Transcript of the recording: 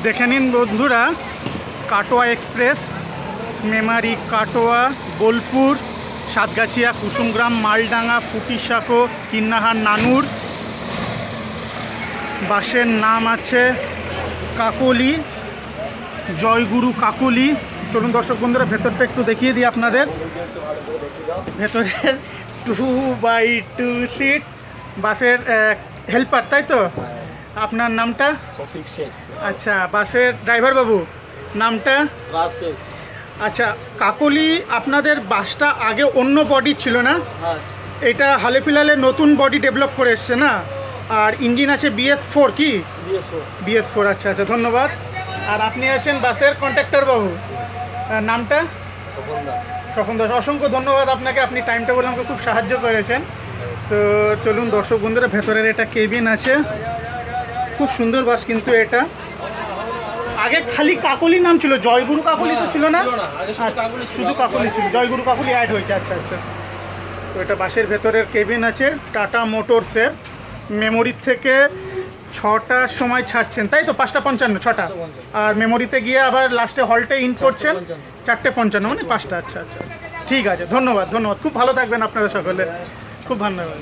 দেখে নিন বন্ধুরা, কাটোয়া এক্সপ্রেস, মেমারি, কাটোয়া, বোলপুর, সাতগাছিয়া, কুসুমগ্রাম, মালডাঙ্গা, ফুটিসাঁকো, কিন্নাহার, নানুর। বাসের নাম আছে কাকলি, জয়গুরু কাকলি। চলুন দর্শক বন্ধুরা, ভেতরটা একটু দেখিয়ে দিই আপনাদের। ভেতরের 2x2 সিট বাসের হেল্পার, তাই তো? আপনার নামটা? শফিক শেখ। আচ্ছা, বাসের ড্রাইভার বাবু নামটা? রাসেল। আচ্ছা, কাকলি আপনাদের বাসটা আগে অন্য বডি ছিল না? হ্যাঁ। এটা হালে ফিলালে নতুন বডি ডেভেলপ করে এসছে না? আর ইঞ্জিন আছে BS4 কি? BS4। আচ্ছা আচ্ছা, ধন্যবাদ। আর আপনি আছেন বাসের কন্ট্রাক্টর বাবু, নামটা? স্বপন দাস। অসংখ্য ধন্যবাদ আপনাকে, আপনি টাইমটা বলে আমাকে খুব সাহায্য করেছেন। তো চলুন দর্শক বন্ধুরা, ভেতরের এটা কেবিন আছে, খুব সুন্দর বাস কিন্তু এটা। আগে খালি কাকলি নাম ছিল, জয়গুরু কাকলি তো ছিল না? শুধু কাকলি ছিল, জয়গুরু কাকলি অ্যাড হয়েছে। আচ্ছা আচ্ছা। তো এটা বাসের ভেতরের কেবিন আছে, টাটা মোটরসের। মেমোরির থেকে 6টার সময় ছাড়ছেন, তাই তো? 5:55, 6টা। আর মেমোরিতে গিয়ে আবার লাস্টে হল্টে ইন করছেন 4:55, মানে 5টা। আচ্ছা আচ্ছা আচ্ছা, ঠিক আছে, ধন্যবাদ ধন্যবাদ। খুব ভালো থাকবেন আপনারা সকলে, খুব ধন্যবাদ।